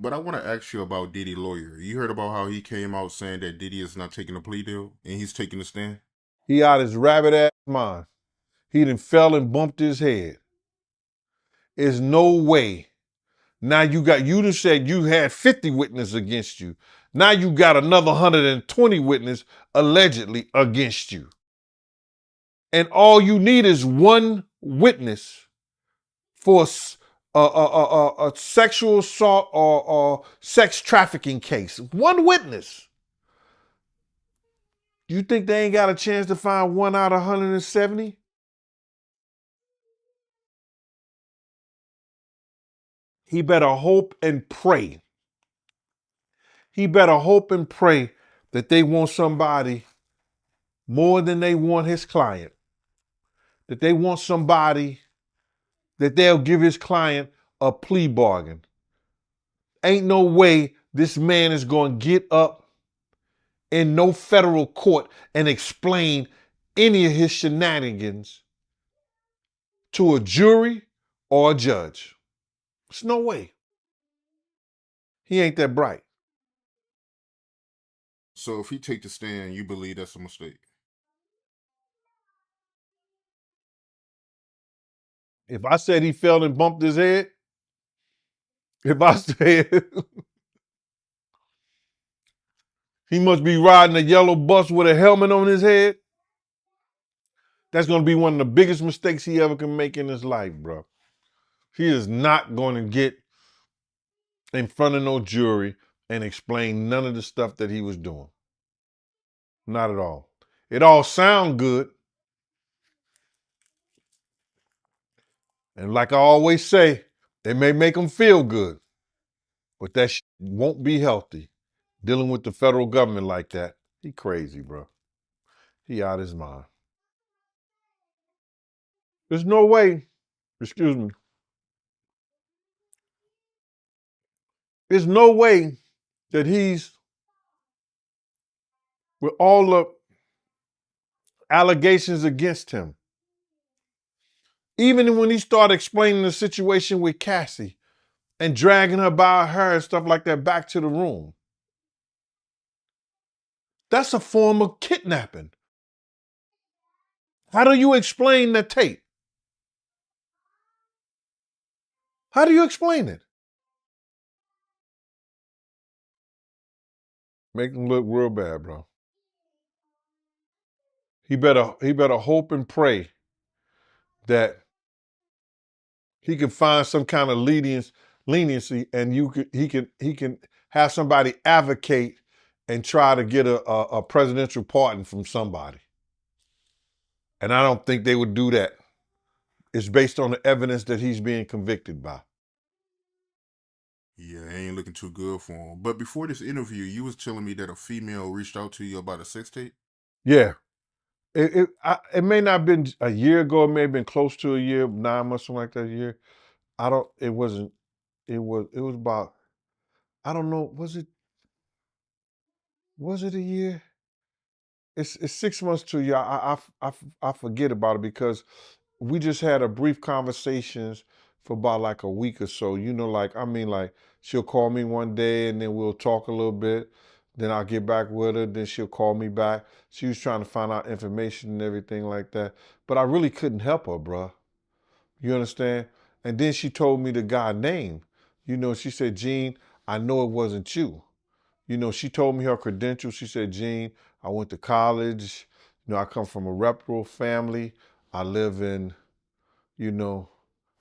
But I want to ask you about Diddy lawyer. You heard about how he came out saying that Diddy is not taking a plea deal and he's taking a stand? He out his rabbit ass mind. He done fell and bumped his head. There's no way. Now you done said you had 50 witnesses against you. Now you got another 120 witnesses allegedly against you. And all you need is one witness for a sexual assault or sex trafficking case. One witness. You think they ain't got a chance to find one out of 170? He better hope and pray. He better hope and pray that they want somebody more than they want his client. That they want somebody that they'll give his client a plea bargain. Ain't no way this man is going to get up in no federal court and explain any of his shenanigans to a jury or a judge. There's no way. He ain't that bright. So if he take the stand, you believe that's a mistake? If I said he fell and bumped his head, if I said he must be riding a yellow bus with a helmet on his head, that's going to be one of the biggest mistakes he ever can make in his life, bro. He is not going to get in front of no jury and explain none of the stuff that he was doing. Not at all. It all sound good. And like I always say, it may make him feel good, but that won't be healthy. Dealing with the federal government like that, he crazy, bro. He out his mind. There's no way, excuse me, there's no way that he's, with all the allegations against him, even when he started explaining the situation with Cassie and dragging her by her hair and stuff like that back to the room, that's a form of kidnapping. How do you explain the tape? How do you explain it? Make him look real bad, bro. He better hope and pray that he can find some kind of leniency, and he can have somebody advocate and try to get a presidential pardon from somebody. And I don't think they would do that. It's based on the evidence that he's being convicted by. Yeah, it ain't looking too good for him. But before this interview, you was telling me that a female reached out to you about a sex tape. Yeah. It may not have been a year ago. It may have been close to a year, 9 months, something like that. A year. I don't. It wasn't. It was. It was about. I don't know. Was it? Was it a year? It's 6 months to a year. I forget about it because we just had a brief conversations for about like a week or so. Like I mean, like she'll call me one day and then we'll talk a little bit. Then I'll get back with her. Then she'll call me back. She was trying to find out information and everything like that. But I really couldn't help her, bruh. You understand? And then she told me the guy name. She said, Gene, I know it wasn't you. She told me her credentials. She said, Gene, I went to college. I come from a reputable family. I live in, you know,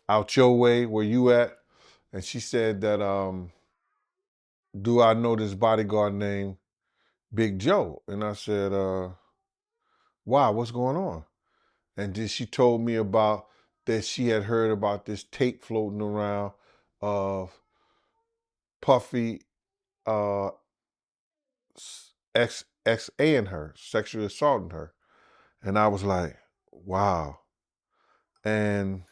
out your way where you at. And she said that, do I know this bodyguard named Big Joe? And I said, why? What's going on? And then she told me about that she had heard about this tape floating around of Puffy uh, ex-ing her, sexually assaulting her. And I was like, wow. And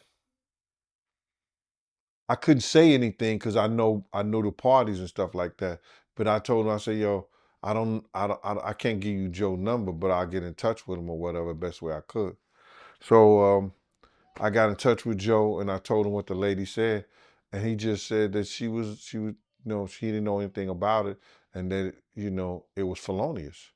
I couldn't say anything because I know the parties and stuff like that. But I told him, I said, yo, I can't give you Joe's number, but I'll get in touch with him or whatever, best way I could. So I got in touch with Joe and I told him what the lady said, and he just said that she was she didn't know anything about it, and that it was felonious.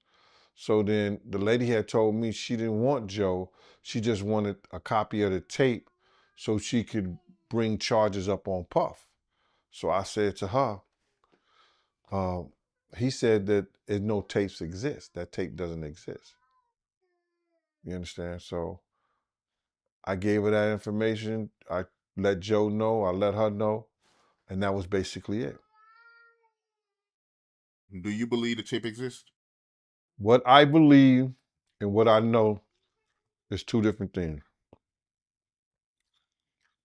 So then the lady had told me she didn't want Joe. She just wanted a copy of the tape so she could bring charges up on Puff. So I said to her, um, he said that no tapes exist. That tape doesn't exist. You understand? So I gave her that information. I let Joe know. I let her know. And that was basically it. Do you believe the tape exists? What I believe and what I know is two different things.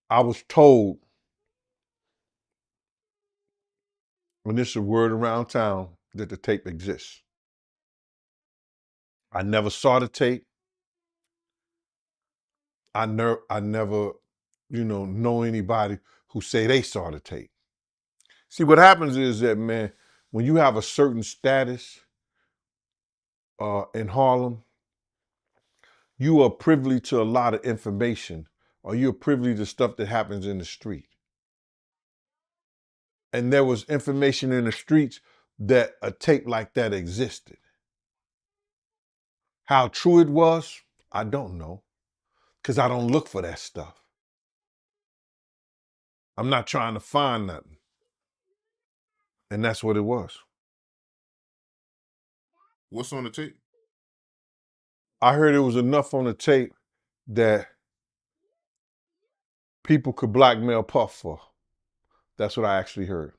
I was told, and this is a word around town, that the tape exists. I never saw the tape. I never, know anybody who say they saw the tape. See, what happens is that, man, when you have a certain status in Harlem, you are privy to a lot of information, or you're privy to stuff that happens in the street. And there was information in the streets that a tape like that existed. How true it was, I don't know, because I don't look for that stuff. I'm not trying to find nothing. And that's what it was. What's on the tape? I heard it was enough on the tape that people could blackmail Puff for. That's what I actually heard.